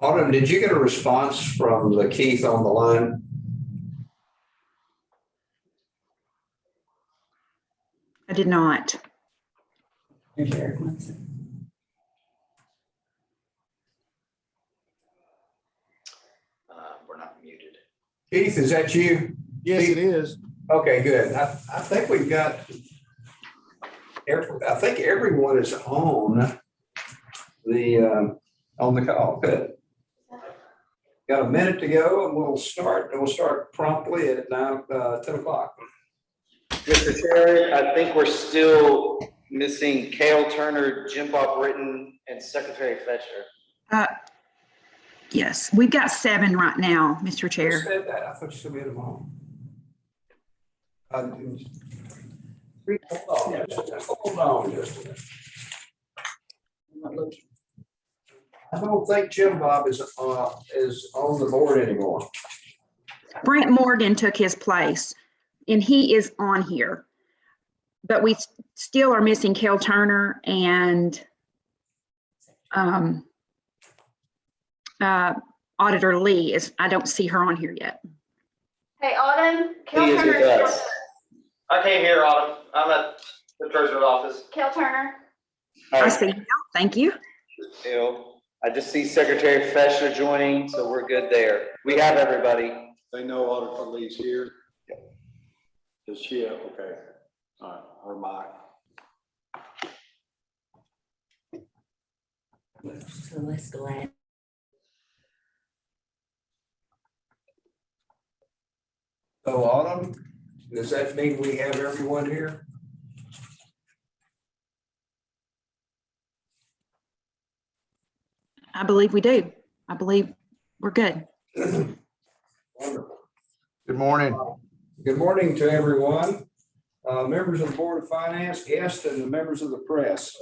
Autumn, did you get a response from the Keith on the line? I did not. We're not muted. Keith, is that you? Yes, it is. Okay, good. I think we've got, I think everyone is on the call. Good. Got a minute to go and we'll start promptly at 10 o'clock. Mr. Chair, I think we're still missing Cale Turner, Jim Bob Britton, and Secretary Fetcher. Yes, we've got 7 right now, Mr. Who Chair. said that? I thought you said we had them all. Hold on just a minute. I don't think Jim Bob is on the board anymore. Brent Morgan took his place and he is on here. But we still are missing Cale Turner and Auditor Lee I don't see her on here yet. Hey, Autumn, He is Kel with Turner. us. I can't hear Autumn. I'm at the treasurer's office. Kel Turner. I see you now. Thank you. I just see Secretary Fetcher joining, so we're good there. We have everybody. They know Auditor Lee's here. Is she? Okay. All right. Or Mike. So let's go ahead. So Autumn, does that mean we have everyone here? I believe we do. I believe we're good. Wonderful. Good morning. Good morning to everyone. Members of the Board of Finance, guests, and the members of the press.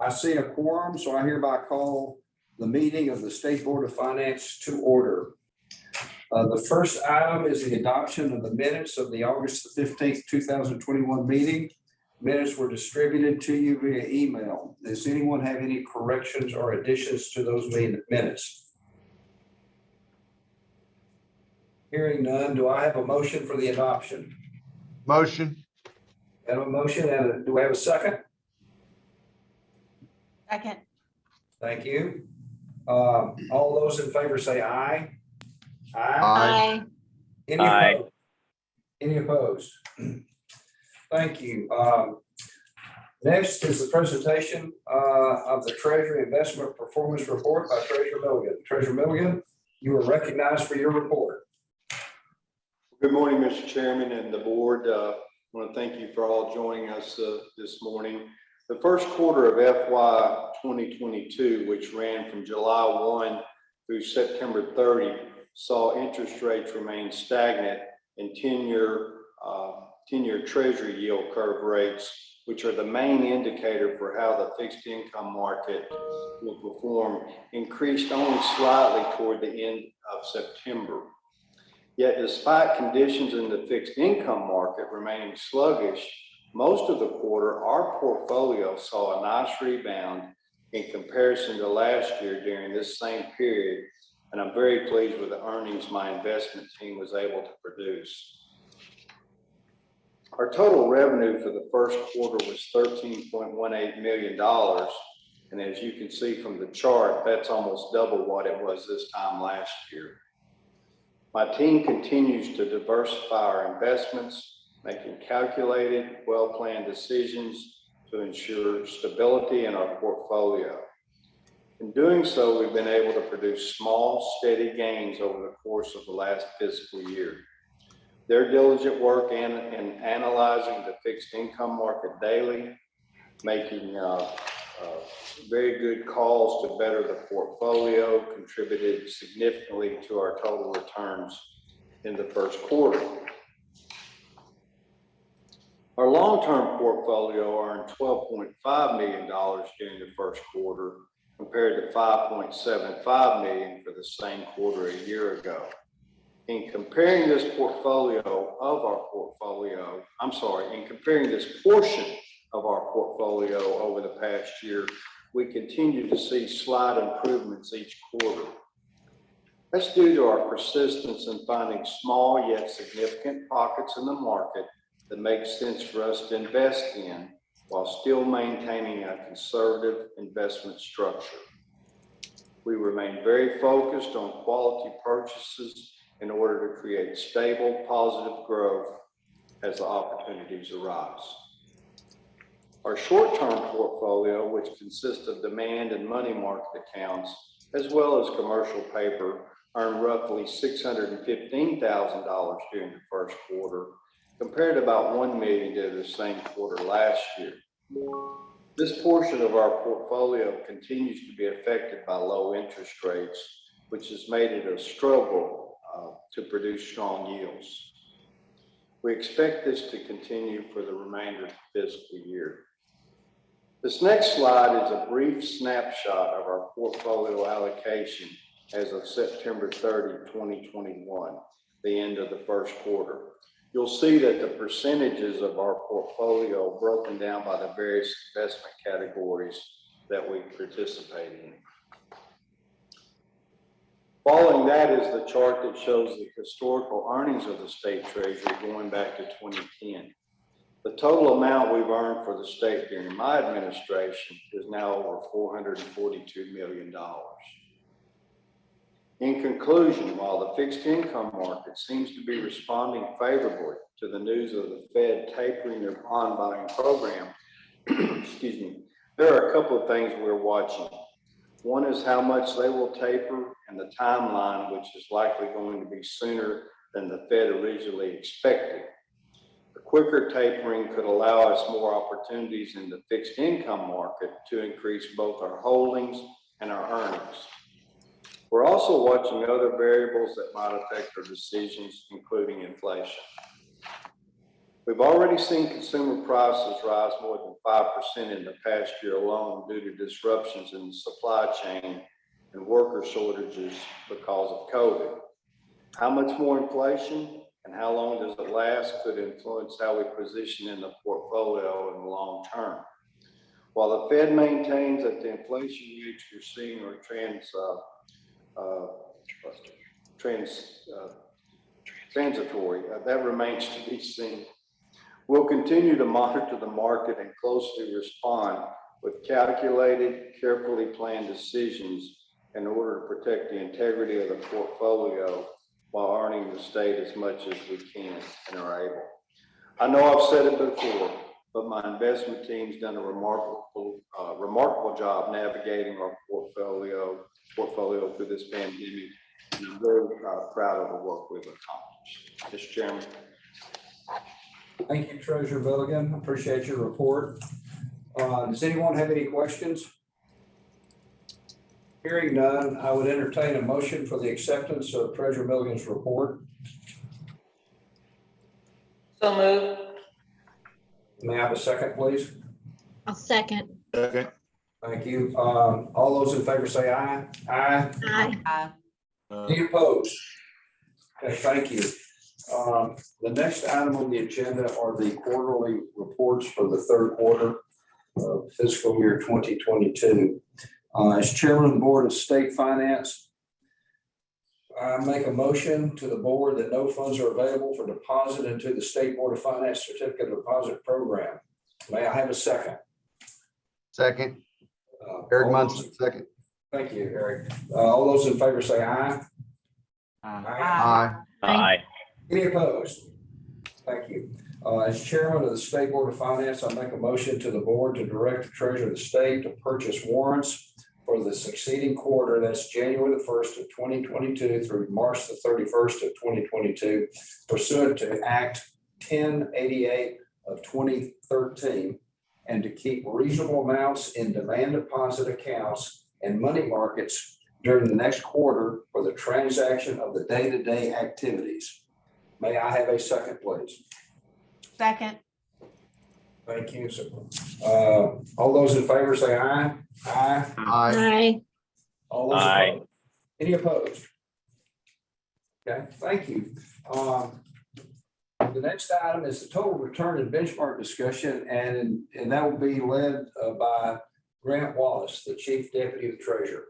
I see a quorum, so I hereby call the meeting of the State Board of Finance to order. The first item is the adoption of the minutes of the August 15th, 2021 meeting. Minutes were distributed to you via email. Does anyone have any corrections or additions to those minutes? Hearing none, do I have a motion for the adoption? Motion. I have a motion, and do I have a second? Second. Thank you. All those in favor say aye. Aye. Any Aye. opposed? Any opposed? Thank you. Next is the presentation of the Treasury Investment Performance Report by Treasurer Milligan. Treasurer Milligan, you are recognized for your report. Good morning, Mr. Chairman and the board. I want to thank you for all joining us this morning. The first quarter of FY 2022, which ran from July 1 through September 30, saw interest rates remain stagnant and 10-year Treasury yield curve rates, which are the main indicator for how the fixed income market will perform, increased only slightly toward the end of September. Yet despite conditions in the fixed income market remaining sluggish, most of the quarter, our portfolio saw a nice rebound in comparison to last year during this same period. And I'm very pleased with the earnings my investment team was able to produce. Our total revenue for the first quarter was $13.18 million. And as you can see from the chart, that's almost double what it was this time last year. My team continues to diversify our investments, making calculated, well-planned decisions to ensure stability in our portfolio. In doing so, we've been able to produce small, steady gains over the course of the last fiscal year. Their diligent work in analyzing the fixed income market daily, making very good calls to better the portfolio, contributed significantly to our total returns in the first quarter. Our long-term portfolio earned $12.5 million during the first quarter, compared to $5.75 million for the same quarter a year ago. In comparing this portion of our portfolio over the past year, we continue to see slight improvements each quarter. That's due to our persistence in finding small yet significant pockets in the market that make sense for us to invest in while still maintaining a conservative investment structure. We remain very focused on quality purchases in order to create stable, positive growth as the opportunities arise. Our short-term portfolio, which consists of demand and money market accounts, as well as commercial paper, earned roughly $615,000 during the first quarter, compared to about $1 million during the same quarter last year. This portion of our portfolio continues to be affected by low interest rates, which has made it a struggle to produce strong yields. We expect this to continue for the remainder of the fiscal year. This next slide is a brief snapshot of our portfolio allocation as of September 30, 2021, the end of the first quarter. You'll see that the percentages of our portfolio are broken down by the various investment categories that we participate in. Following that is the chart that shows the historical earnings of the state treasury going back to 2010. The total amount we've earned for the state during my administration is now over $442 million. In conclusion, while the fixed income market seems to be responding favorably to the news of the Fed tapering their bond buying program, excuse me, there are a couple of things we're watching. One is how much they will taper and the timeline, which is likely going to be sooner than the Fed originally expected. The quicker tapering could allow us more opportunities in the fixed income market to increase both our holdings and our earnings. We're also watching other variables that might affect our decisions, including inflation. We've already seen consumer prices rise more than 5% in the past year alone due to disruptions in the supply chain and worker shortages because of COVID. How much more inflation and how long does it last could influence how we position in the portfolio in the long term. While the Fed maintains that the inflation rates we're seeing are transitory, that remains to be seen. We'll continue to monitor the market and closely respond with calculated, carefully planned decisions in order to protect the integrity of the portfolio while earning the state as much as we can and are able. I know I've said it before, but my investment team's done a remarkable job navigating our portfolio through this pandemic, and I'm very proud of the work we've accomplished. Mr. Chairman. Thank you, Treasurer Billigan. Appreciate your report. Does anyone have any questions? Hearing none, I would entertain a motion for the acceptance of Treasurer Billigan's report. So moved. May I have a second, please? I'll second. Second. Thank you. All those in favor say aye. Aye. Aye. Any opposed? Okay, thank you. The next item on the agenda are the quarterly reports for the third quarter of fiscal year 2022. As chairman of the Board of State Finance, I make a motion to the board that no funds are available for deposit into the State Board of Finance Certificate of Deposit Program. May I have a second? Second. Eric Munson, second. Thank you, Eric. All those in favor say aye. Aye. Aye. Any opposed? Thank you. As chairman of the State Board of Finance, I make a motion to the board to direct the treasurer of the state to purchase warrants for the succeeding quarter, that's January the 1st of 2022 through March the 31st of 2022, pursuant to Act 1088 of 2013, and to keep reasonable amounts in demand deposit accounts and money markets during the next quarter for the transaction of the day-to-day activities. May I have a second, please? Second. Thank you. All those in favor say aye. Aye. Aye. Aye. All those Aye. opposed? Any opposed? Okay, thank you. The next item is the total return and benchmark discussion, and that will be led by Grant Wallace, the Chief Deputy of the Treasurer.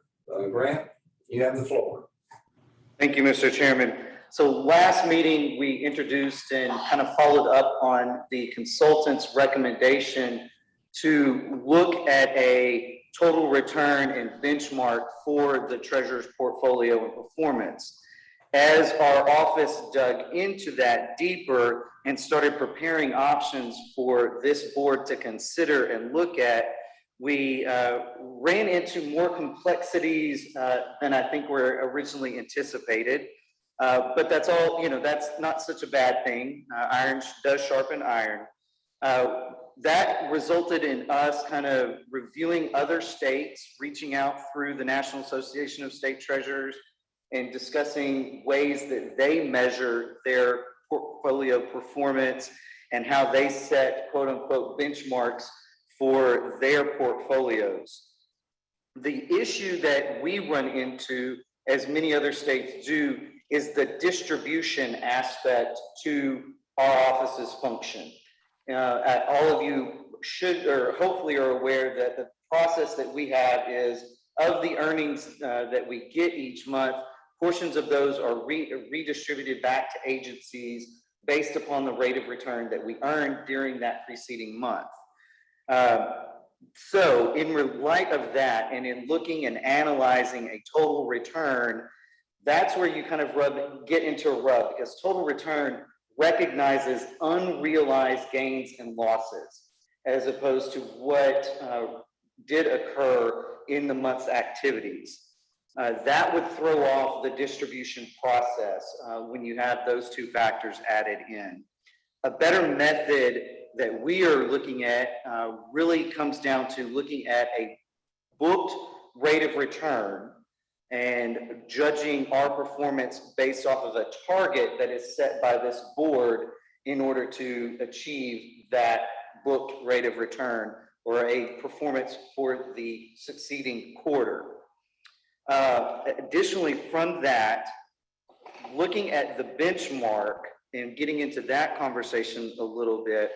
Grant, you have the floor. Thank you, Mr. Chairman. So last meeting, we introduced and kind of followed up on the consultant's recommendation to look at a total return and benchmark for the treasurer's portfolio and performance. As our office dug into that deeper and started preparing options for this board to consider and look at, we ran into more complexities than I think were originally anticipated. But that's all, that's not such a bad thing. Iron does sharpen iron. That resulted in us kind of reviewing other states, reaching out through the National Association of State Treasurers and discussing ways that they measure their portfolio performance and how they set quote unquote benchmarks for their portfolios. The issue that we run into, as many other states do, is the distribution aspect to our office's function. All of you should, or hopefully are aware that the process that we have is of the earnings that we get each month, portions of those are redistributed back to agencies based upon the rate of return that we earned during that preceding month. So in light of that, and in looking and analyzing a total return, that's where you kind of get into a rub, because total return recognizes unrealized gains and losses, as opposed to what did occur in the month's activities. That would throw off the distribution process when you have those two factors added in. A better method that we are looking at really comes down to looking at a booked rate of return and judging our performance based off of a target that is set by this board in order to achieve that booked rate of return or a performance for the succeeding quarter. Additionally, from that, looking at the benchmark and getting into that conversation a little bit,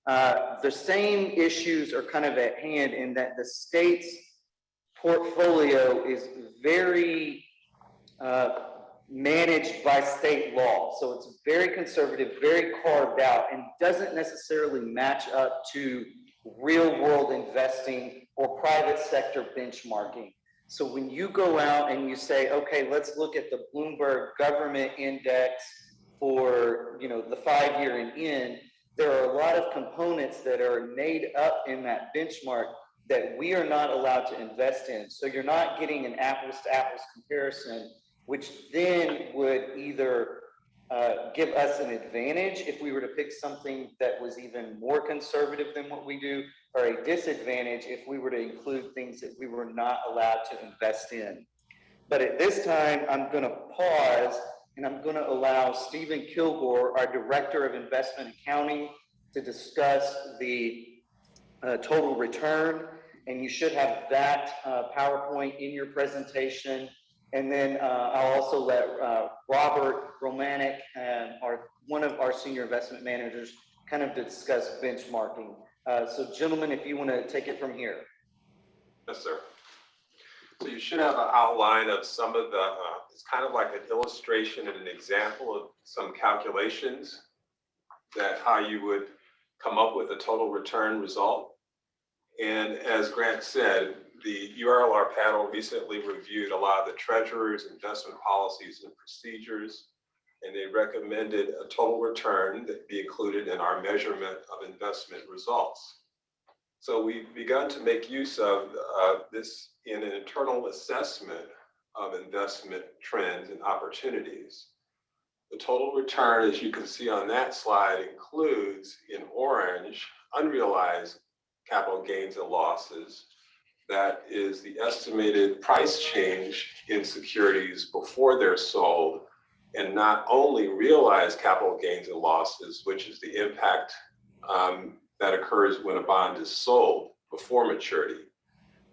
the same issues are kind of at hand in that the state's portfolio is very managed by state law. So it's very conservative, very carved out, and doesn't necessarily match up to real world investing or private sector benchmarking. So when you go out and you say, okay, let's look at the Bloomberg government index for the 5-year and in, there are a lot of components that are made up in that benchmark that we are not allowed to invest in. So you're not getting an apples to apples comparison, which then would either give us an advantage if we were to pick something that was even more conservative than what we do, or a disadvantage if we were to include things that we were not allowed to invest in. But at this time, I'm going to pause and I'm going to allow Stephen Kilgore, our Director of Investment Accounting, to discuss the total return. And you should have that PowerPoint in your presentation. And then I'll also let Robert Romanek, one of our senior investment managers, kind of discuss benchmarking. So gentlemen, if you want to take it from here. Yes, sir. So you should have an outline of some of the, it's kind of like an illustration and an example of some calculations that how you would come up with a total return result. And as Grant said, the URLR panel recently reviewed a lot of the treasurer's investment policies and procedures, and they recommended a total return that be included in our measurement of investment results. So we've begun to make use of this in an internal assessment of investment trends and opportunities. The total return, as you can see on that slide, includes in orange unrealized capital gains and losses. That is the estimated price change in securities before they're sold, and not only realized capital gains and losses, which is the impact that occurs when a bond is sold before maturity.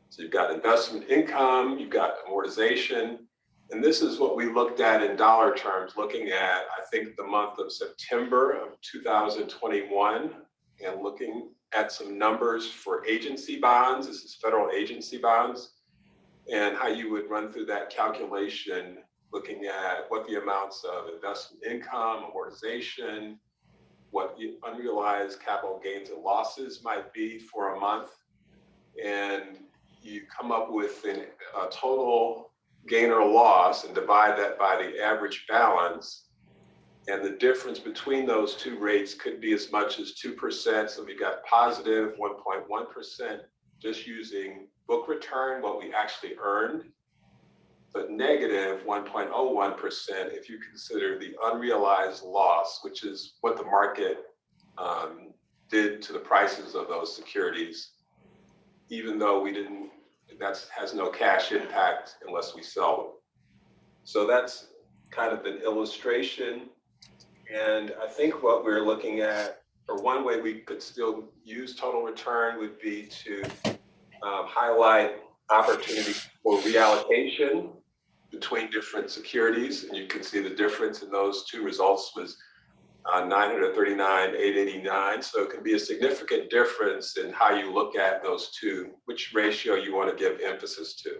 So you've got investment income, you've got amortization, and this is what we looked at in dollar terms, looking at, I think, the month of September of 2021, and looking at some numbers for agency bonds. This is federal agency bonds, and how you would run through that calculation looking at what the amounts of investment income, amortization, what the unrealized capital gains and losses might be for a month. And you come up with a total gain or loss and divide that by the average balance. And the difference between those two rates could be as much as 2%. So we got positive 1.1% just using book return, what we actually earned, but negative 1.01% if you consider the unrealized loss, which is what the market did to the prices of those securities, even though that has no cash impact unless we sell them. So that's kind of an illustration. And I think what we're looking at, or one way we could still use total return, would be to highlight opportunities for reallocation between different securities. And you can see the difference in those two results was 939, 889. So it can be a significant difference in how you look at those two, which ratio you want to give emphasis to.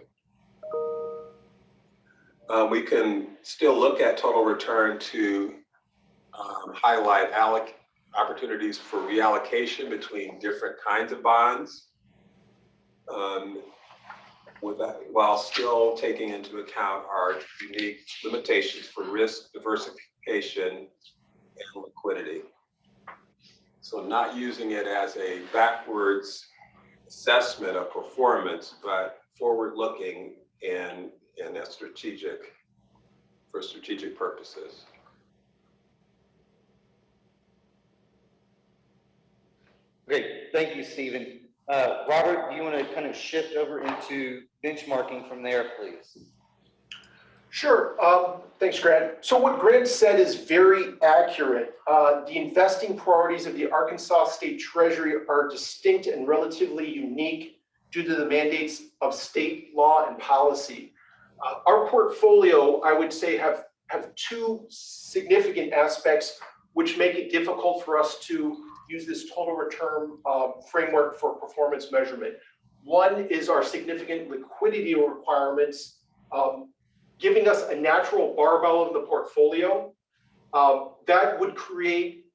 We can still look at total return to highlight opportunities for reallocation between different kinds of bonds, while still taking into account our unique limitations for risk diversification and liquidity. So not using it as a backwards assessment of performance, but forward-looking and for strategic purposes. Great, thank you, Stephen. Robert, do you want to kind of shift over into benchmarking from there, please? Sure. Thanks, Grant. So what Grant said is very accurate. The investing priorities of the Arkansas State Treasury are distinct and relatively unique due to the mandates of state law and policy. Our portfolio, I would say, have two significant aspects which make it difficult for us to use this total return framework for performance measurement. One is our significant liquidity requirements, giving us a natural barbell in the portfolio that would create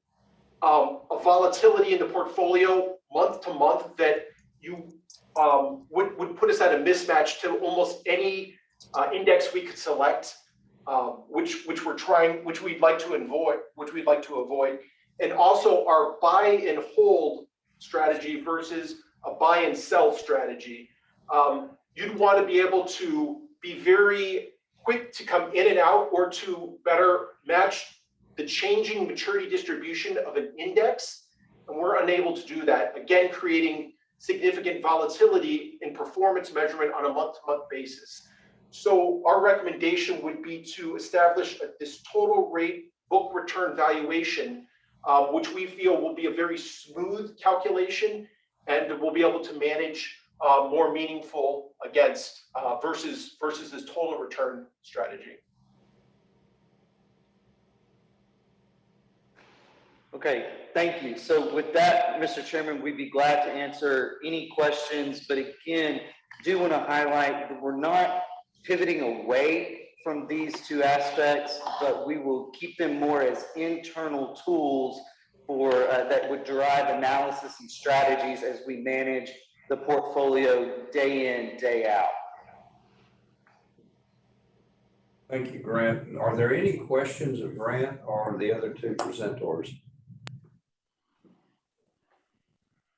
a volatility in the portfolio month to month that you would put us at a mismatch to almost any index we could select, which we'd like to avoid. And also our buy and hold strategy versus a buy and sell strategy. You'd want to be able to be very quick to come in and out, or to better match the changing maturity distribution of an index. And we're unable to do that, again, creating significant volatility in performance measurement on a month-to-month basis. So our recommendation would be to establish this total rate book return valuation, which we feel will be a very smooth calculation and will be able to manage more meaningful against versus this total return strategy. Okay, thank you. So with that, Mr. Chairman, we'd be glad to answer any questions, but again, do want to highlight that we're not pivoting away from these two aspects, but we will keep them more as internal tools for that would drive analysis and strategies as we manage the portfolio day in, day out. Thank you, Grant. Are there any questions of Grant or the other two presenters?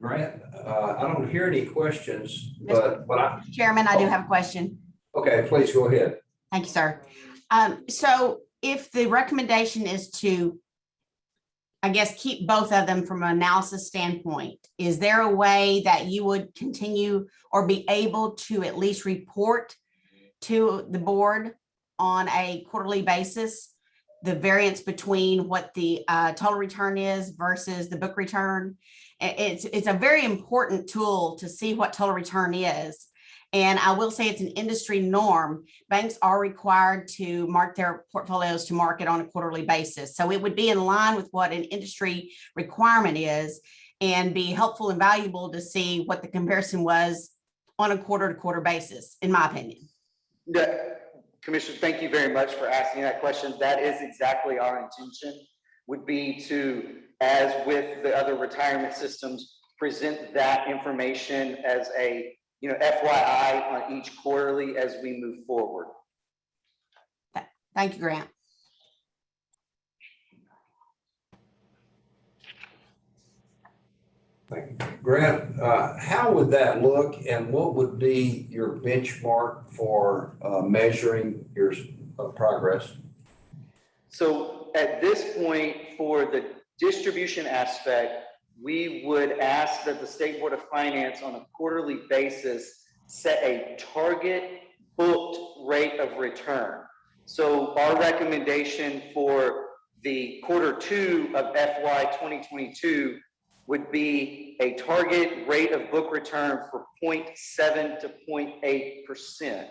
Grant, I don't hear any questions, but Mr. Chairman, I do have a question. Okay, please go ahead. Thank you, sir. So if the recommendation is to, I guess, keep both of them from an analysis standpoint, is there a way that you would continue or be able to at least report to the board on a quarterly basis the variance between what the total return is versus the book return? It's a very important tool to see what total return is. And I will say it's an industry norm. Banks are required to mark their portfolios to market on a quarterly basis. So it would be in line with what an industry requirement is, and be helpful and valuable to see what the comparison was on a quarter-to-quarter basis, in my opinion. Yeah, Commissioner, thank you very much for asking that question. That is exactly our intention, would be to, as with the other retirement systems, present that information as a, FYI on each quarterly as we move forward. Thank you, Grant. Grant, how would that look and what would be your benchmark for measuring your progress? So at this point, for the distribution aspect, we would ask that the State Board of Finance on a quarterly basis set a target booked rate of return. So our recommendation for the Q2 of FY 2022 would be a target rate of book return for 0.7 to 0.8%.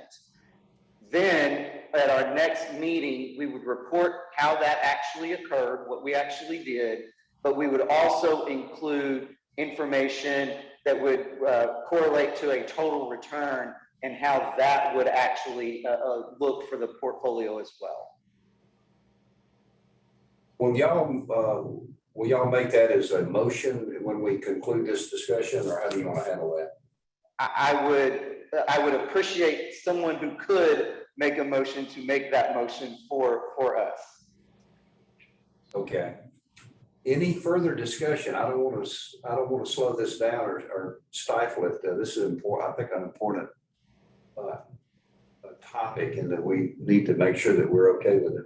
Then at our next meeting, we would report how that actually occurred, what we actually did, but we would also include information that would correlate to a total return and how that would actually look for the portfolio as well. Will y'all make that as a motion when we conclude this discussion, or how do you want to handle that? I would appreciate someone who could make a motion to make that motion for us. Okay. Any further discussion? I don't want to slow this down or stifle it. This is important. I think an important topic, and that we need to make sure that we're okay with it.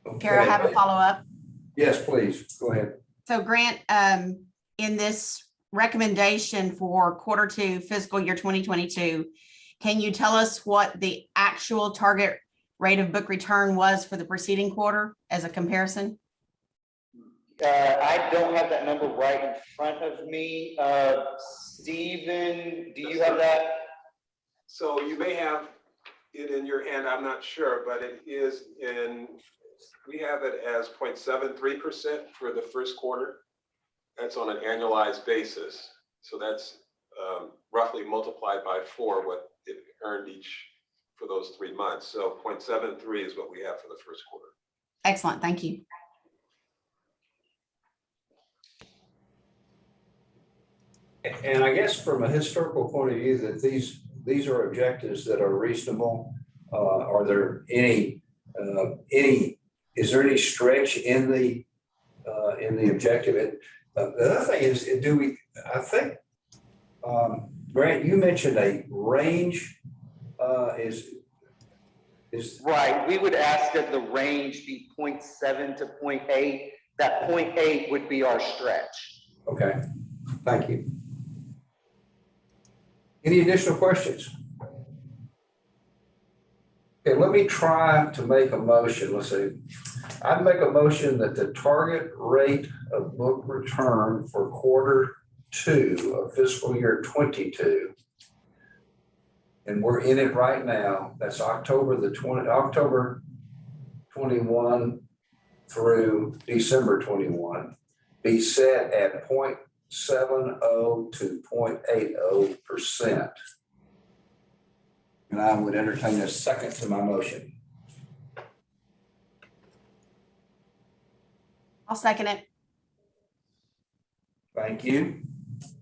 Okay. Kara, have a follow-up. Yes, please. Go ahead. So Grant, in this recommendation for Q2 fiscal year 2022, can you tell us what the actual target rate of book return was for the preceding quarter as a comparison? I don't have that number right in front of me. Stephen, do you have that? So you may have it in your hand, I'm not sure, but it is we have it as 0.73% for the first quarter. That's on an annualized basis. So that's roughly multiplied by 4 what it earned each for those 3 months. So 0.73 is what we have for the first quarter. Excellent, thank you. And I guess from a historical point of view, that these are objectives that are reasonable. Are there is there any stretch in the objective? And the other thing is, I think, Grant, you mentioned a range. Is right? We would ask that the range be 0.7 to 0.8. That 0.8 would be our stretch. Okay, thank you. Any additional questions? Okay, let me try to make a motion. Let's see. I'd make a motion that the target rate of book return for Q2 of fiscal year 22, and we're in it right now, that's October 21 through December 21, be set at 0.70 to 0.80%. And I would entertain a second to my motion. I'll second it. Thank you.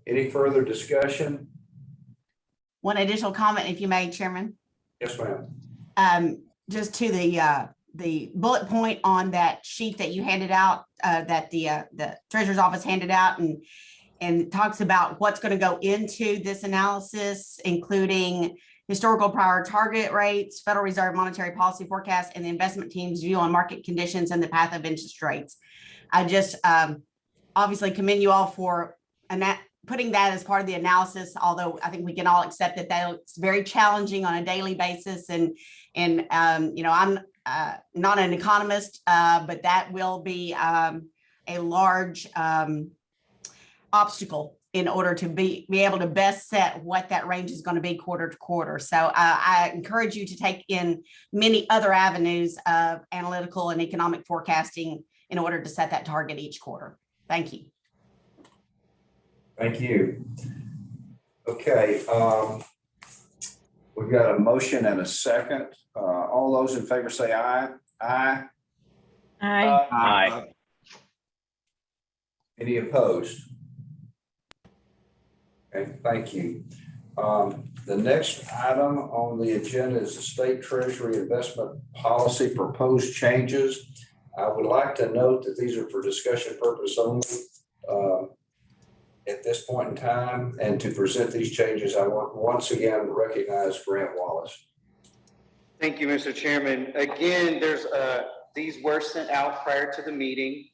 Any further discussion? One additional comment, if you may, Chairman. Yes, ma'am. Just to the bullet point on that sheet that you handed out, that the Treasurer's Office handed out, and talks about what's going to go into this analysis, including historical prior target rates, Federal Reserve monetary policy forecast, and the investment team's view on market conditions and the path of interest rates. I just obviously commend you all for putting that as part of the analysis, although I think we can all accept that that's very challenging on a daily basis. And I'm not an economist, but that will be a large obstacle in order to be able to best set what that range is going to be quarter to quarter. So I encourage you to take in many other avenues of analytical and economic forecasting in order to set that target each quarter. Thank you. Thank you. Okay. We've got a motion and a second. All those in favor say aye. Aye. Aye. Aye. Any opposed? Okay, thank you. The next item on the agenda is the State Treasury Investment Policy proposed changes. I would like to note that these are for discussion purpose only at this point in time. And to present these changes, I want once again to recognize Grant Wallace. Thank you, Mr. Chairman. Again, these were sent out prior to the meeting.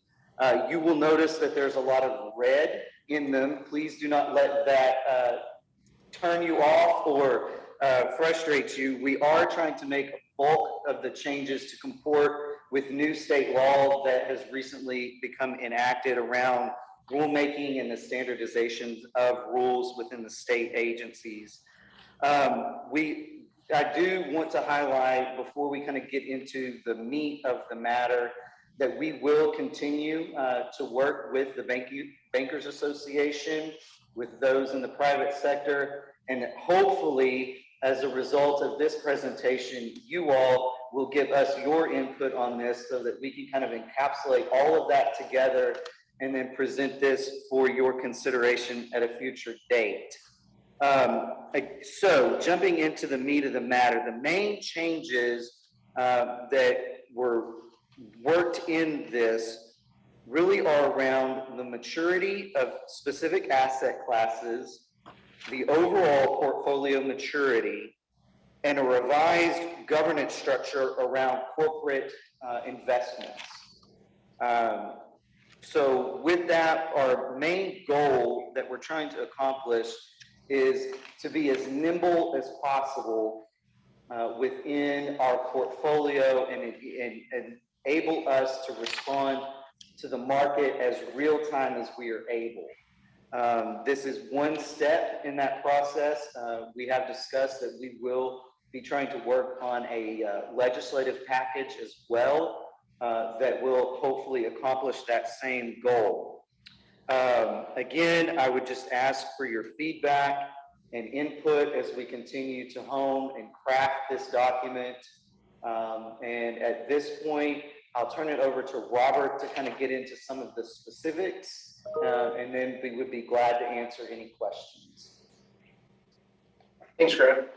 You will notice that there's a lot of red in them. Please do not let that turn you off or frustrate you. We are trying to make a bulk of the changes to comport with new state law that has recently become enacted around rulemaking and the standardization of rules within the state agencies. I do want to highlight before we kind of get into the meat of the matter that we will continue to work with the Bankers Association, with those in the private sector, and hopefully as a result of this presentation, you all will give us your input on this so that we can kind of encapsulate all of that together and then present this for your consideration at a future date. So jumping into the meat of the matter, the main changes that were worked in this really are around the maturity of specific asset classes, the overall portfolio maturity, and a revised governance structure around corporate investments. So with that, our main goal that we're trying to accomplish is to be as nimble as possible within our portfolio and enable us to respond to the market as real time as we are able. This is one step in that process. We have discussed that we will be trying to work on a legislative package as well that will hopefully accomplish that same goal. Again, I would just ask for your feedback and input as we continue to hone and craft this document. And at this point, I'll turn it over to Robert to kind of get into some of the specifics, and then we would be glad to answer any questions. Thanks, Grant.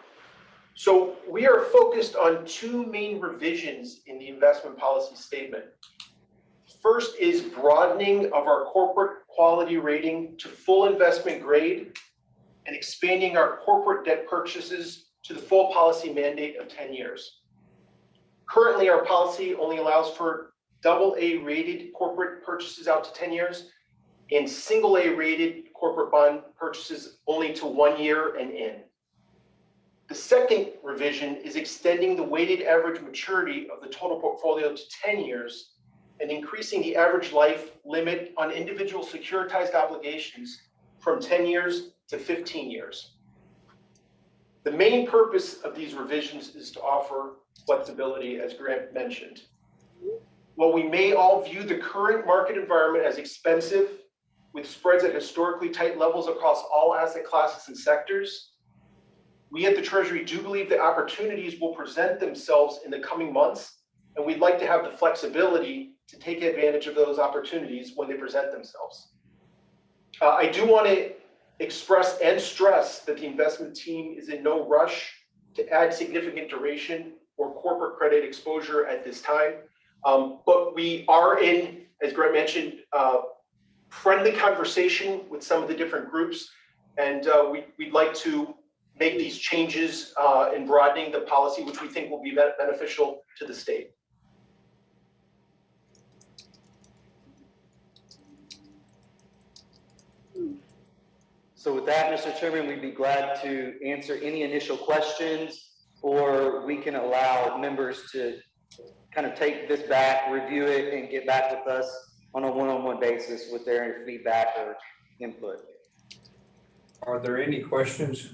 So we are focused on two main revisions in the investment policy statement. First is broadening of our corporate quality rating to full investment grade and expanding our corporate debt purchases to the full policy mandate of 10 years. Currently, our policy only allows for AA rated corporate purchases out to 10 years and single A rated corporate bond purchases only to 1 year and in. The second revision is extending the weighted average maturity of the total portfolio to 10 years and increasing the average life limit on individual securitized obligations from 10 years to 15 years. The main purpose of these revisions is to offer flexibility, as Grant mentioned. While we may all view the current market environment as expensive, with spreads at historically tight levels across all asset classes and sectors, we at the Treasury do believe that opportunities will present themselves in the coming months, and we'd like to have the flexibility to take advantage of those opportunities when they present themselves. I do want to express and stress that the investment team is in no rush to add significant duration or corporate credit exposure at this time. But we are in, as Grant mentioned, friendly conversation with some of the different groups. And we'd like to make these changes in broadening the policy, which we think will be beneficial to the state. So with that, Mr. Chairman, we'd be glad to answer any initial questions, or we can allow members to kind of take this back, review it, and get back with us on a one-on-one basis with their feedback or input. Are there any questions?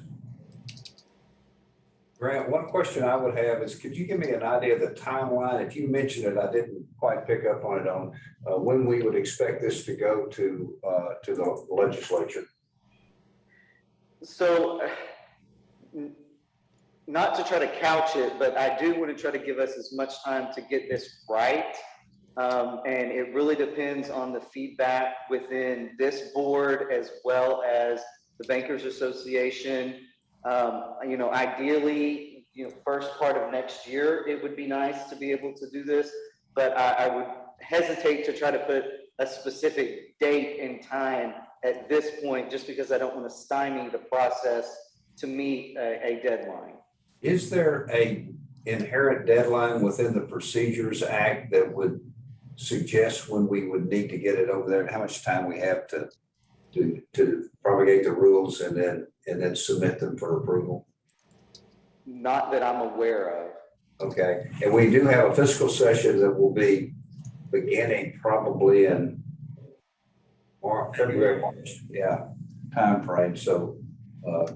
Grant, one question I would have is, could you give me an idea of the timeline? If you mentioned it, I didn't quite pick up on it, on when we would expect this to go to the legislature. So not to try to couch it, but I do want to try to give us as much time to get this right. And it really depends on the feedback within this board as well as the Bankers Association. Ideally, first part of next year, it would be nice to be able to do this, but I would hesitate to try to put a specific date and time at this point, just because I don't want to stymie the process to meet a deadline. Is there a inherent deadline within the Procedures Act that would suggest when we would need to get it over there and how much time we have to promulgate the rules and then submit them for approval? Not that I'm aware of. Okay, and we do have a fiscal session that will be beginning probably in February, March, timeframe. So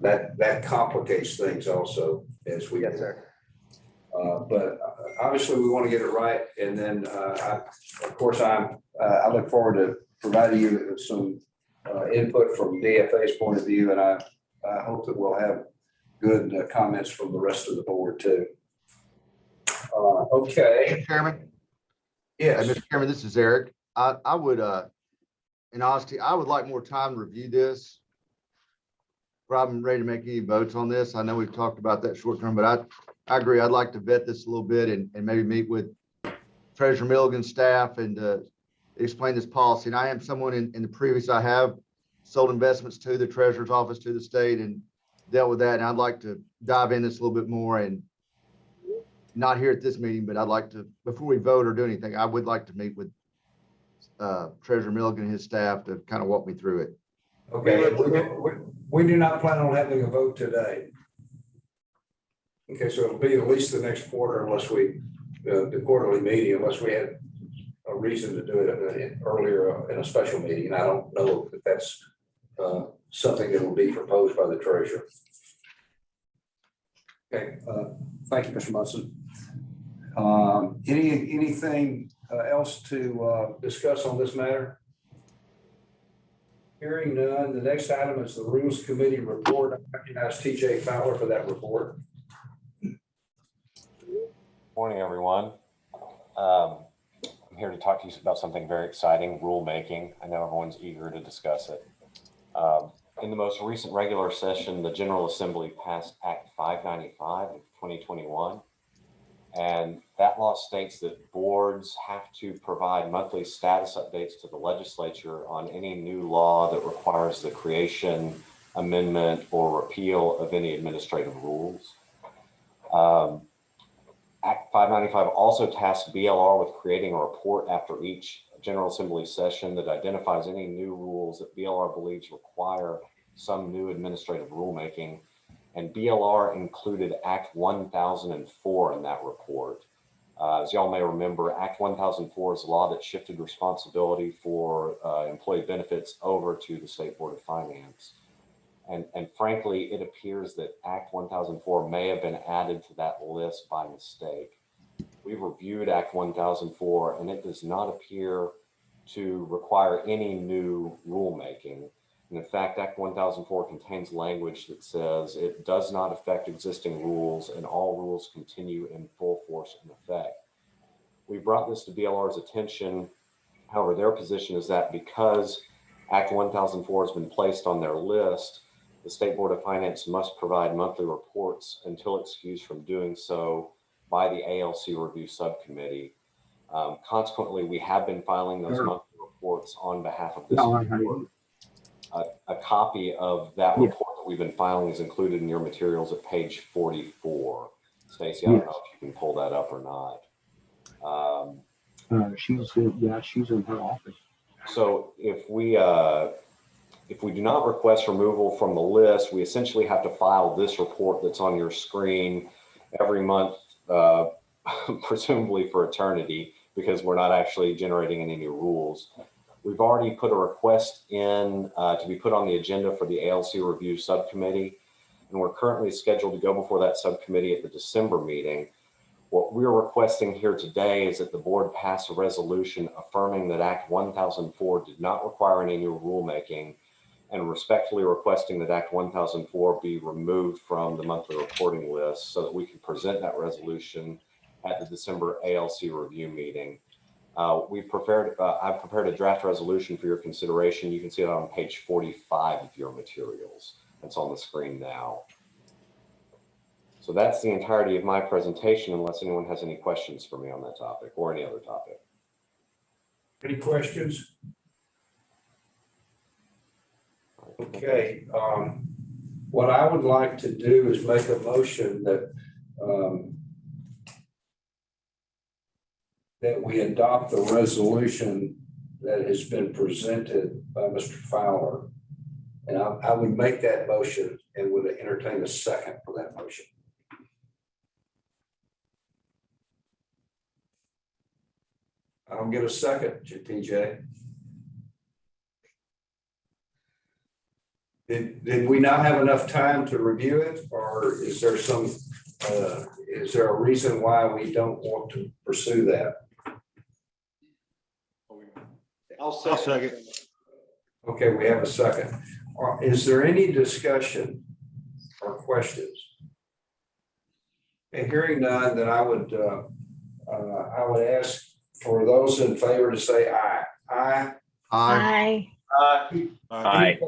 that complicates things also as we. Yes, sir. But obviously we want to get it right. And then I look forward to providing you with some input from DFA's point of view. And I hope that we'll have good comments from the rest of the board too. Okay. Mr. Chairman? Yes. Mr. Chairman, this is Eric. I would, in honesty, I would like more time to review this. I'm ready to make any votes on this. I know we've talked about that short term, but I agree. I'd like to vet this a little bit and maybe meet with Treasurer Milligan's staff and explain this policy. And I am someone in the previous, I have sold investments to the Treasurer's office, to the state, and dealt with that. And I'd like to dive in this a little bit more, and not here at this meeting, but I'd like to, before we vote or do anything, I would like to meet with Treasurer Milligan and his staff to kind of walk me through it. Okay, we do not plan on having a vote today. Okay, so it'll be at least the next quarter unless we, the quarterly meeting, unless we had a reason to do it earlier in a special meeting. And I don't know if that's something that will be proposed by the treasurer. Okay, thank you, Mr. Munson. Anything else to discuss on this matter? Hearing none, the next item is the Rules Committee report. I recognize TJ Fowler for that report. Morning, everyone. I'm here to talk to you about something very exciting, rulemaking. I know everyone's eager to discuss it. In the most recent regular session, the General Assembly passed Act 595 of 2021. And that law states that boards have to provide monthly status updates to the legislature on any new law that requires the creation, amendment, or repeal of any administrative rules. Act 595 also tasks BLR with creating a report after each General Assembly session that identifies any new rules that BLR believes require some new administrative rulemaking. And BLR included Act 1004 in that report. As y'all may remember, Act 1004 is a law that shifted responsibility for employee benefits over to the State Board of Finance. And frankly, it appears that Act 1004 may have been added to that list by mistake. We've reviewed Act 1004 and it does not appear to require any new rulemaking. And in fact, Act 1004 contains language that says it does not affect existing rules and all rules continue in full force and effect. We brought this to BLR's attention. However, their position is that because Act 1004 has been placed on their list, the State Board of Finance must provide monthly reports until excused from doing so by the ALC Review Subcommittee. Consequently, we have been filing those monthly reports on behalf of this board. A copy of that report that we've been filing is included in your materials at page 44. Stacy, I don't know if you can pull that up or not. She's in her office. So if we do not request removal from the list, we essentially have to file this report that's on your screen every month, presumably for eternity, because we're not actually generating any new rules. We've already put a request in to be put on the agenda for the ALC Review Subcommittee, and we're currently scheduled to go before that subcommittee at the December meeting. What we're requesting here today is that the board pass a resolution affirming that Act 1004 did not require any new rulemaking and respectfully requesting that Act 1004 be removed from the monthly reporting list so that we can present that resolution at the December ALC review meeting. I've prepared a draft resolution for your consideration. You can see it on page 45 of your materials. That's on the screen now. So that's the entirety of my presentation, unless anyone has any questions for me on that topic or any other topic. Any questions? Okay, what I would like to do is make a motion that that we adopt the resolution that has been presented by Mr. Fowler. And I would make that motion and would entertain a second for that motion. I don't get a second, TJ. Did we not have enough time to review it, or is there is there a reason why we don't want to pursue that? I'll second. Okay, we have a second. Is there any discussion or questions? And hearing none, then I would ask for those in favor to say aye. Aye. Aye. Aye.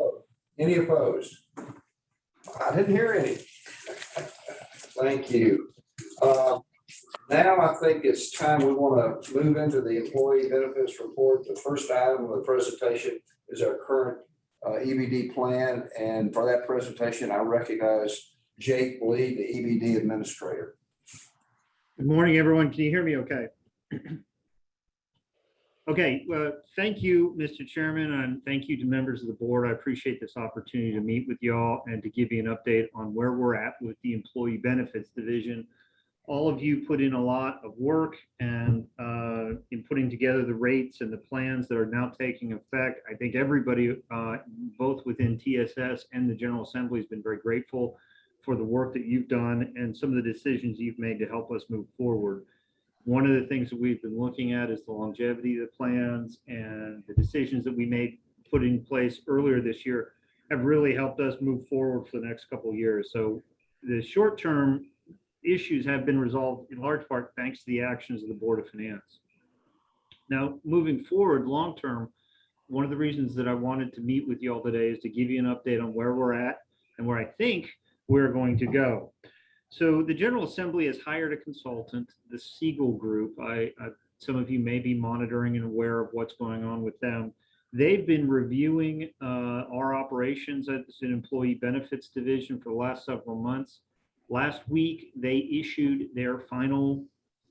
Any opposed? I didn't hear any. Thank you. Now I think it's time we want to move into the employee benefits report. The first item of the presentation is our current EBD plan. And for that presentation, I recognize Jake Lee, the EBD administrator. Good morning, everyone. Can you hear me okay? Okay, thank you, Mr. Chairman, and thank you to members of the board. I appreciate this opportunity to meet with y'all and to give you an update on where we're at with the Employee Benefits Division. All of you put in a lot of work and in putting together the rates and the plans that are now taking effect. I think everybody, both within TSS and the General Assembly, has been very grateful for the work that you've done and some of the decisions you've made to help us move forward. One of the things that we've been looking at is the longevity of the plans, and the decisions that we put in place earlier this year have really helped us move forward for the next couple of years. So the short-term issues have been resolved in large part thanks to the actions of the Board of Finance. Now, moving forward, long-term, one of the reasons that I wanted to meet with you all today is to give you an update on where we're at and where I think we're going to go. So the General Assembly has hired a consultant, the Siegel Group. Some of you may be monitoring and aware of what's going on with them. They've been reviewing our operations as an employee benefits division for the last several months. Last week, they issued their final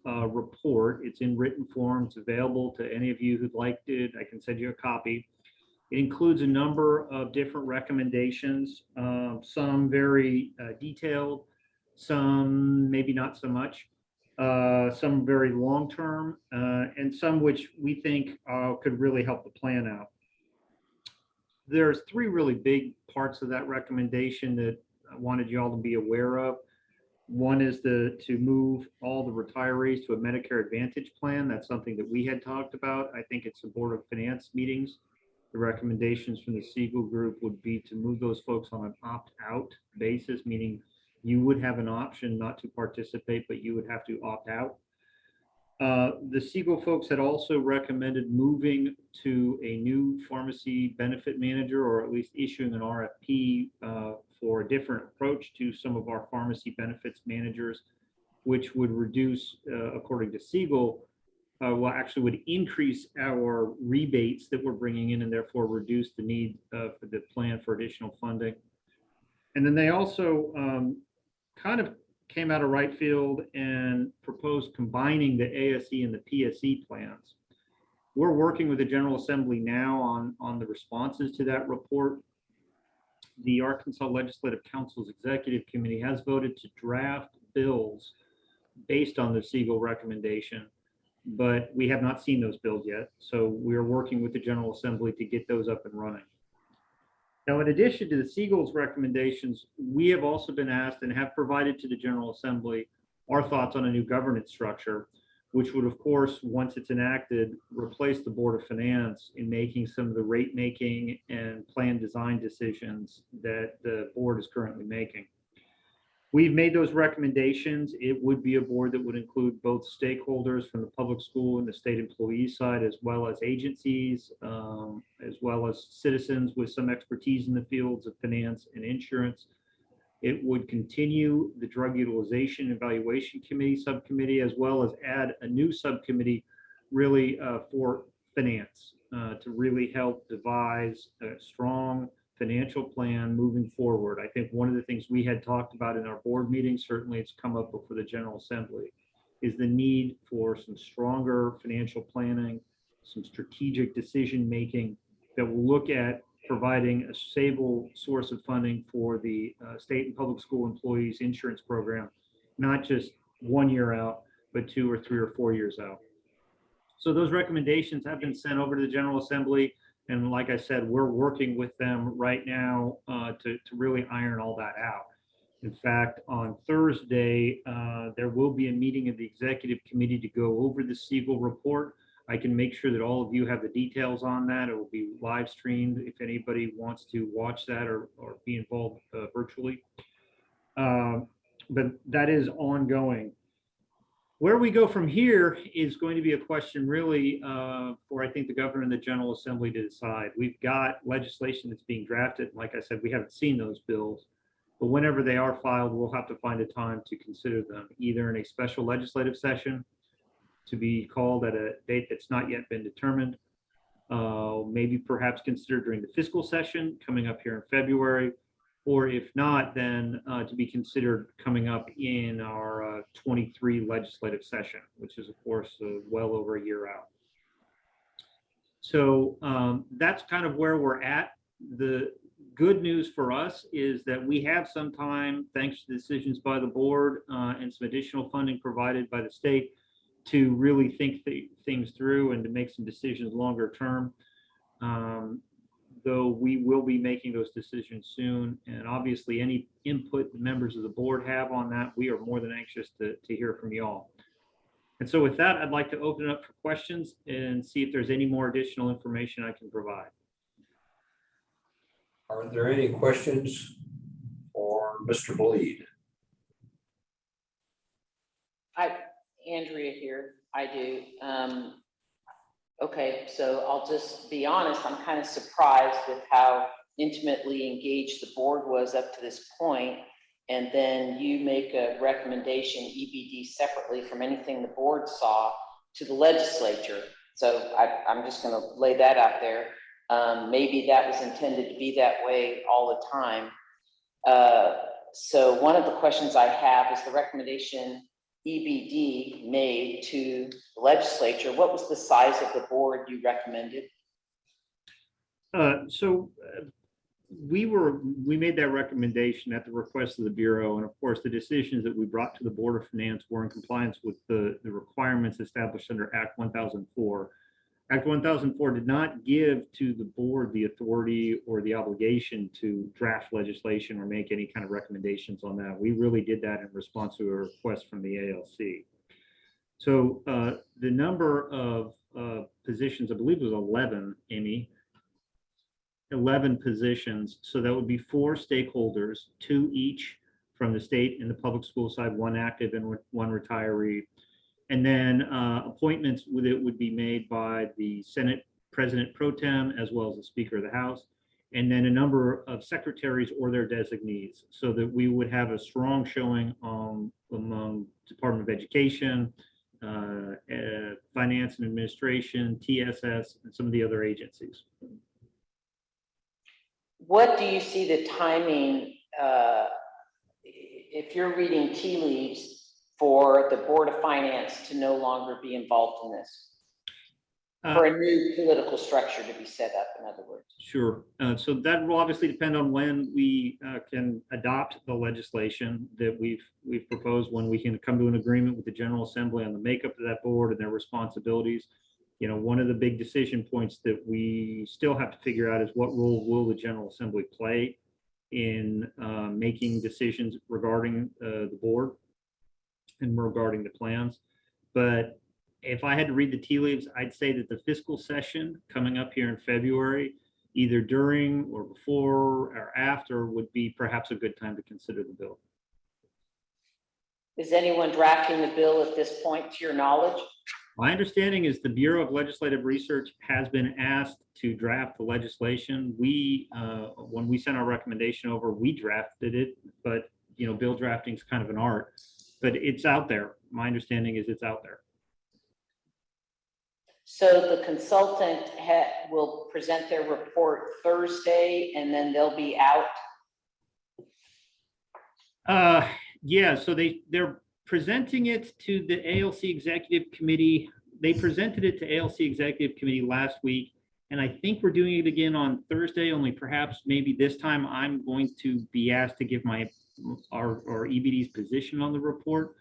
report. It's in written form. It's available to any of you who'd like it. I can send you a copy. It includes a number of different recommendations, some very detailed, some maybe not so much, some very long-term, and some which we think could really help the plan out. There's three really big parts of that recommendation that I wanted you all to be aware of. One is to move all the retirees to a Medicare Advantage plan. That's something that we had talked about. I think it's the Board of Finance meetings. The recommendations from the Siegel Group would be to move those folks on an opt-out basis, meaning you would have an option not to participate, but you would have to opt out. The Siegel folks had also recommended moving to a new pharmacy benefit manager, or at least issuing an RFP for a different approach to some of our pharmacy benefits managers, which would reduce, according to Siegel, actually would increase our rebates that we're bringing in and therefore reduce the need for the plan for additional funding. And then they also kind of came out of right field and proposed combining the ASE and the PSE plans. We're working with the General Assembly now on the responses to that report. The Arkansas Legislative Council's Executive Committee has voted to draft bills based on the Siegel recommendation, but we have not seen those bills yet. So we're working with the General Assembly to get those up and running. Now, in addition to the Siegel's recommendations, we have also been asked and have provided to the General Assembly our thoughts on a new governance structure. which would, of course, once it's enacted, replace the Board of Finance in making some of the rate making and plan design decisions that the board is currently making. We've made those recommendations. It would be a board that would include both stakeholders from the public school and the state employee side, as well as agencies, as well as citizens with some expertise in the fields of finance and insurance. It would continue the Drug Utilization Evaluation Committee subcommittee, as well as add a new subcommittee really for finance to really help devise a strong financial plan moving forward. I think one of the things we had talked about in our board meeting, certainly it's come up before the General Assembly, is the need for some stronger financial planning, some strategic decision-making that will look at providing a stable source of funding for the state and public school employees insurance program, not just 1 year out, but 2 or 3 or 4 years out. So those recommendations have been sent over to the General Assembly. And like I said, we're working with them right now to really iron all that out. In fact, on Thursday, there will be a meeting of the executive committee to go over the Siegel report. I can make sure that all of you have the details on that. It will be live streamed if anybody wants to watch that or be involved virtually. But that is ongoing. Where we go from here is going to be a question really for, I think, the governor and the General Assembly to decide. We've got legislation that's being drafted. Like I said, we haven't seen those bills, but whenever they are filed, we'll have to find a time to consider them, either in a special legislative session to be called at a date that's not yet been determined, maybe perhaps considered during the fiscal session coming up here in February, or if not, then to be considered coming up in our 23 legislative session, which is, of course, well over a year out. So that's kind of where we're at. The good news for us is that we have some time, thanks to decisions by the board and some additional funding provided by the state, to really think things through and to make some decisions longer term. Though we will be making those decisions soon. And obviously any input the members of the board have on that, we are more than anxious to hear from y'all. And so with that, I'd like to open it up for questions and see if there's any more additional information I can provide. Are there any questions for Mr. Bleed? Andrea here, I do. Okay, so I'll just be honest, I'm kind of surprised with how intimately engaged the board was up to this point. And then you make a recommendation, EBD, separately from anything the board saw to the legislature. So I'm just going to lay that out there. Maybe that was intended to be that way all the time. So one of the questions I have is the recommendation EBD made to the legislature. What was the size of the board you recommended? We made that recommendation at the request of the Bureau, and of course the decisions that we brought to the Board of Finance were in compliance with the requirements established under Act 1004. Act 1004 did not give to the board the authority or the obligation to draft legislation or make any kind of recommendations on that. We really did that in response to a request from the ALC. So the number of positions, I believe it was 11, Amy, 11 positions. So that would be 4 stakeholders, 2 each from the state and the public school side, 1 active and 1 retiree. And then appointments with it would be made by the Senate President Pro Tem, as well as the Speaker of the House, and then a number of secretaries or their designees, so that we would have a strong showing among Department of Education, Finance and Administration, TSS, and some of the other agencies. What do you see the timing, if you're reading tea leaves, for the Board of Finance to no longer be involved in this? For a new political structure to be set up, in other words. Sure. So that will obviously depend on when we can adopt the legislation that we've proposed, when we can come to an agreement with the General Assembly on the makeup of that board and their responsibilities. You know, one of the big decision points that we still have to figure out is what role will the General Assembly play in making decisions regarding the board and regarding the plans. But if I had to read the tea leaves, I'd say that the fiscal session coming up here in February, either during or before or after, would be perhaps a good time to consider the bill. Is anyone drafting the bill at this point, to your knowledge? My understanding is the Bureau of Legislative Research has been asked to draft the legislation. We, when we sent our recommendation over, we drafted it, but bill drafting is kind of an art, but it's out there. My understanding is it's out there. So the consultant will present their report Thursday and then they'll be out. Yeah, so they're presenting it to the ALC Executive Committee. They presented it to ALC Executive Committee last week, and I think we're doing it again on Thursday, only perhaps maybe this time I'm going to be asked to give our EBD's position on the report.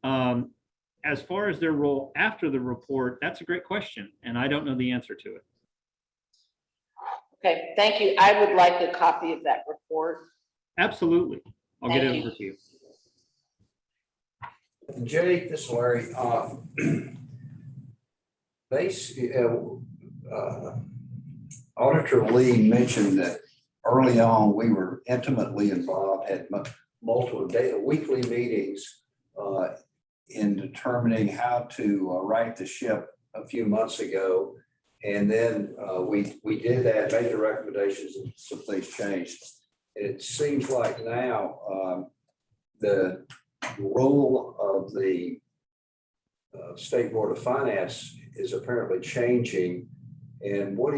As far as their role after the report, that's a great question, and I don't know the answer to it. Okay, thank you. I would like a copy of that report. Absolutely. I'll get it Thank you. over to you. Jake, this is Larry. Auditor Lee mentioned that early on we were intimately involved, had multiple weekly meetings in determining how to right the ship a few months ago. And then we did that, made the recommendations, and some things changed. It seems like now the role of the State Board of Finance is apparently changing. And what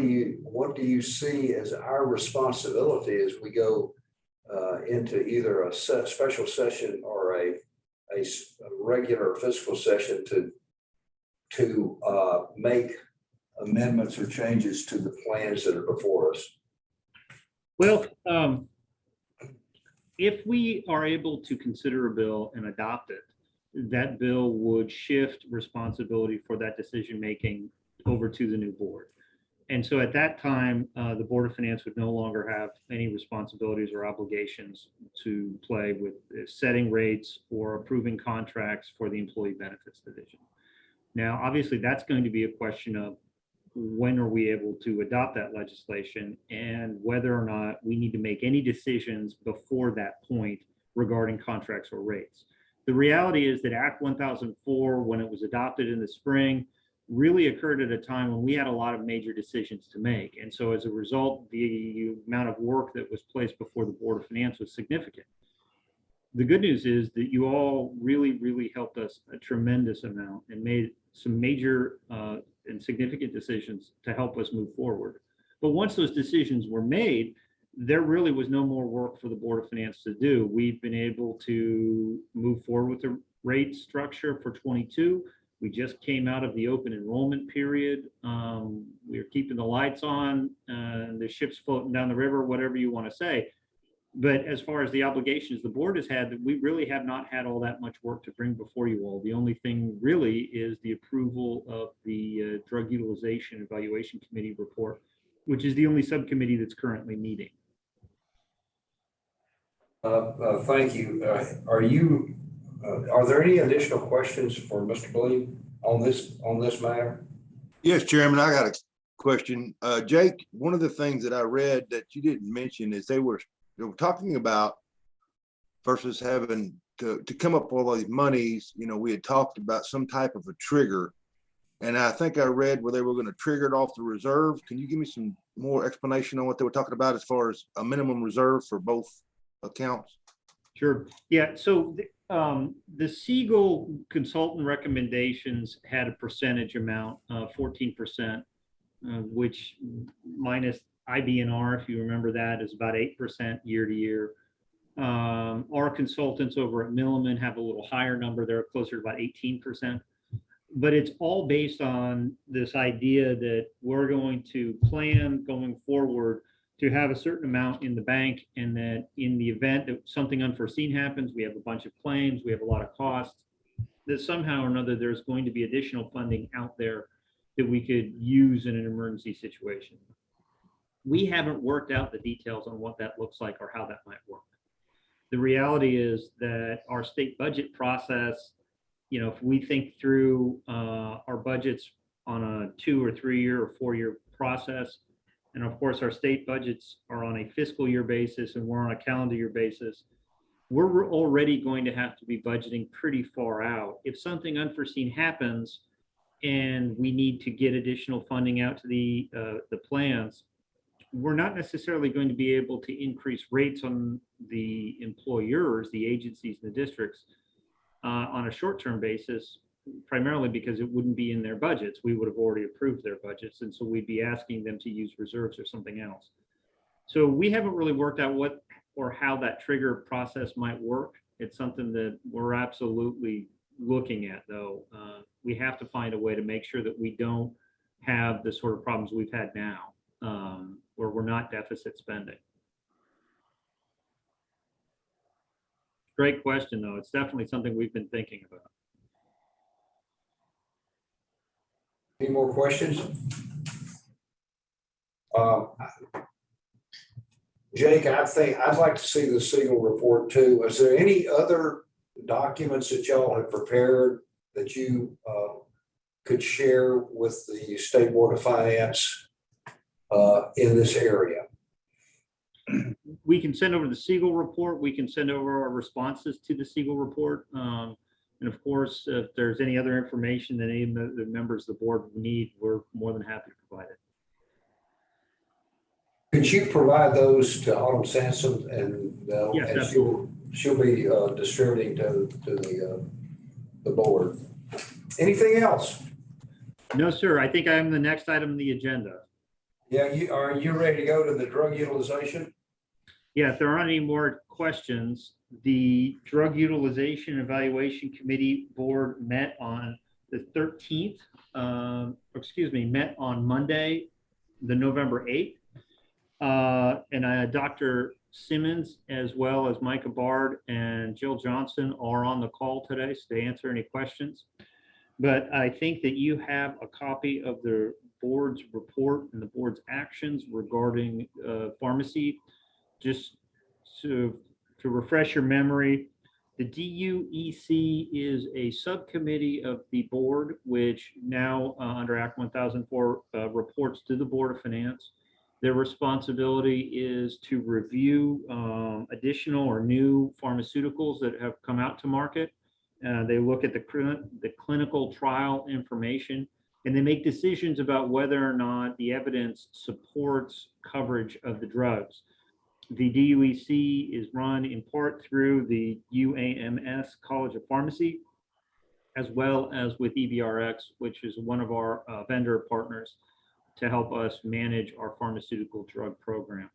do you see as our responsibility as we go into either a special session or a regular fiscal session to make amendments or changes to the plans that are before us? Well, if we are able to consider a bill and adopt it, that bill would shift responsibility for that decision-making over to the new board. And so at that time, the Board of Finance would no longer have any responsibilities or obligations to play with setting rates or approving contracts for the Employee Benefits Division. Now, obviously, that's going to be a question of when are we able to adopt that legislation and whether or not we need to make any decisions before that point regarding contracts or rates. The reality is that Act 1004, when it was adopted in the spring, really occurred at a time when we had a lot of major decisions to make. And so as a result, the amount of work that was placed before the Board of Finance was significant. The good news is that you all really helped us a tremendous amount and made some major and significant decisions to help us move forward. But once those decisions were made, there really was no more work for the Board of Finance to do. We've been able to move forward with the rate structure for 22. We just came out of the open enrollment period. We're keeping the lights on, the ship's floating down the river, whatever you want to say. But as far as the obligations the board has had, we really have not had all that much work to bring before you all. The only thing really is the approval of the Drug Utilization Evaluation Committee report, which is the only subcommittee that's currently meeting. Thank you. Are there any additional questions for Mr. Blee on this matter? Yes, Chairman, I got a question. Jake, one of the things that I read that you didn't mention is they were talking about versus having to come up with all these monies. We had talked about some type of a trigger, and I think I read where they were going to trigger it off the reserve. Can you give me some more explanation on what they were talking about as far as a minimum reserve for both accounts? Sure. Yeah. So the Siegel consultant recommendations had a percentage amount of 14%, which minus IBNR, if you remember that, is about 8% year to year. Our consultants over at Milliman have a little higher number. They're closer to about 18%. But it's all based on this idea that we're going to plan going forward to have a certain amount in the bank, and that in the event that something unforeseen happens, we have a bunch of claims, we have a lot of costs, that somehow or another there's going to be additional funding out there that we could use in an emergency situation. We haven't worked out the details on what that looks like or how that might work. The reality is that our state budget process if we think through our budgets on a 2 or 3 year or 4 year process, and of course our state budgets are on a fiscal year basis and we're on a calendar year basis, we're already going to have to be budgeting pretty far out. If something unforeseen happens and we need to get additional funding out to the plans, we're not necessarily going to be able to increase rates on the employers, the agencies, the districts on a short-term basis, primarily because it wouldn't be in their budgets. We would have already approved their budgets. And so we'd be asking them to use reserves or something else. So we haven't really worked out what or how that trigger process might work. It's something that we're absolutely looking at, though. We have to find a way to make sure that we don't have the sort of problems we've had now, where we're not deficit spending. Great question, though. It's definitely something we've been thinking about. Any more questions? Jake, I think I'd like to see the Siegel report too. Is there any other documents that y'all have prepared that you could share with the State Board of Finance in this area? We can send over the Siegel report. We can send over our responses to the Siegel report. And of course, if there's any other information that any of the members of the board need, we're more than happy to provide it. Could you provide those to Autumn Sampson and, Yes, and she'll be distributing to the board. Anything else? No, sir. I think I'm the next item on the agenda. Yeah, are you ready to go to the drug utilization? Yeah, if there aren't any more questions, the Drug Utilization Evaluation Committee Board met on the 13th, met on Monday, the November 8th. And Dr. Simmons, as well as Micah Bard and Jill Johnson are on the call today to answer any questions. But I think that you have a copy of the board's report and the board's actions regarding pharmacy. Just to refresh your memory, the DUEC is a subcommittee of the board, which now under Act 1004 reports to the Board of Finance. Their responsibility is to review additional or new pharmaceuticals that have come out to market. They look at the clinical trial information, and they make decisions about whether or not the evidence supports coverage of the drugs. The DUEC is run in part through the UAMS College of Pharmacy, as well as with EBRX, which is one of our vendor partners to help us manage our pharmaceutical drug program.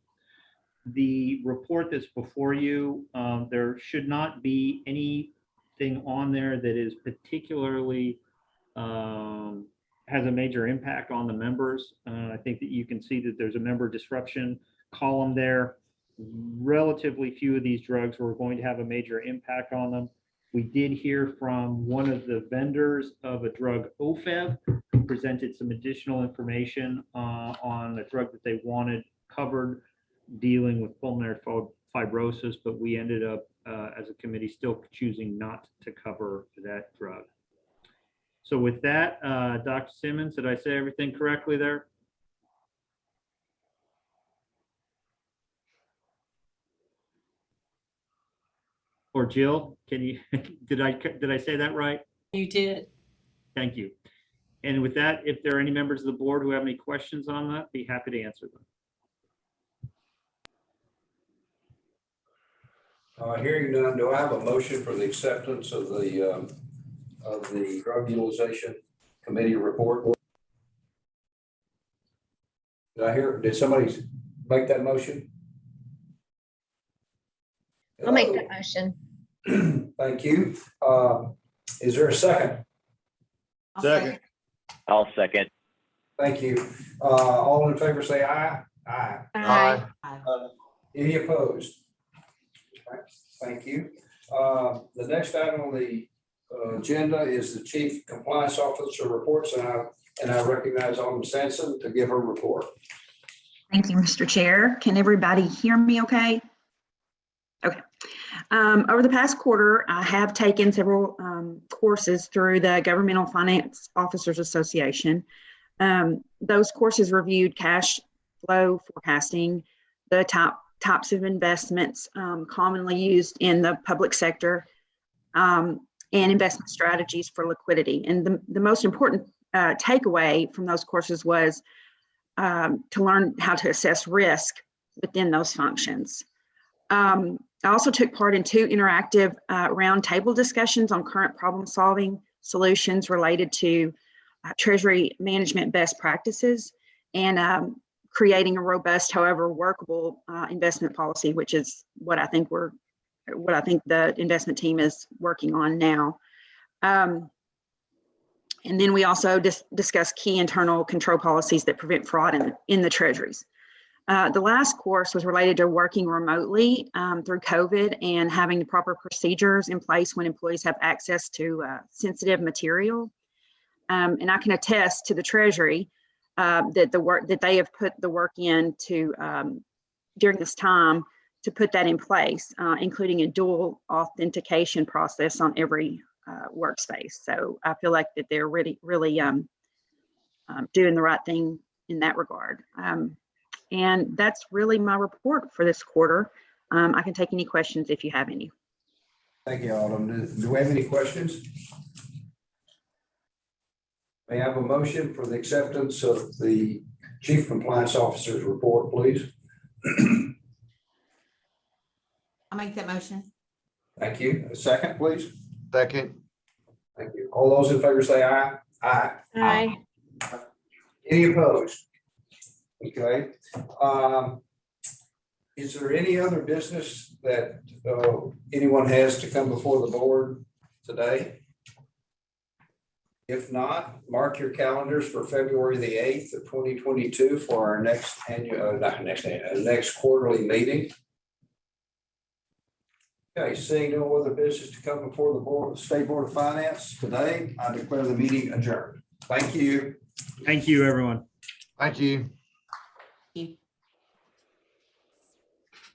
The report that's before you, there should not be anything on there that is particularly has a major impact on the members. I think that you can see that there's a member disruption column there. Relatively few of these drugs were going to have a major impact on them. We did hear from one of the vendors of a drug, OFEV, who presented some additional information on a drug that they wanted covered dealing with pulmonary fibrosis, but we ended up as a committee still choosing not to cover that drug. So with that, Dr. Simmons, did I say everything correctly there? Or Jill, can you, did I say that right? You did. Thank you. And with that, if there are any members of the board who have any questions on that, be happy to answer them. Hearing none, do I have a motion for the acceptance of the Drug Utilization Committee report? Did somebody make that motion? I'll make that motion. Thank you. Is there a second? Second. I'll second. Thank you. All in favor say aye. Aye. Aye. Any opposed? All right, thank you. The next item on the agenda is the Chief Compliance Officer reports, and I recognize Autumn Sampson to give her report. Thank you, Mr. Chair. Can everybody hear me okay? Over the past quarter, I have taken several courses through the Governmental Finance Officers Association. Those courses reviewed cash flow forecasting, the types of investments commonly used in the public sector, and investment strategies for liquidity. And the most important takeaway from those courses was to learn how to assess risk within those functions. I also took part in 2 interactive roundtable discussions on current problem-solving solutions related to Treasury management best practices and creating a robust, however workable investment policy, which is what I think the investment team is working on now. And then we also discussed key internal control policies that prevent fraud in the treasuries. The last course was related to working remotely through COVID and having the proper procedures in place when employees have access to sensitive material. And I can attest to the Treasury that the work that they have put the work in to during this time to put that in place, including a dual authentication process on every workspace. So I feel like that they're really doing the right thing in that regard. And that's really my report for this quarter. I can take any questions if you have any. Thank you, Autumn. Do we have any questions? May I have a motion for the acceptance of the Chief Compliance Officer's report, please? I'll make that motion. Thank you. A second, please. Second. Thank you. All those in favor say aye. Aye. Aye. Any opposed? Okay. Is there any other business that anyone has to come before the board today? If not, mark your calendars for February the 8th of 2022 for our next next quarterly meeting. Okay, seeing no other business to come before the State Board of Finance today, I declare the meeting adjourned. Thank you. Thank you, everyone. Thank you.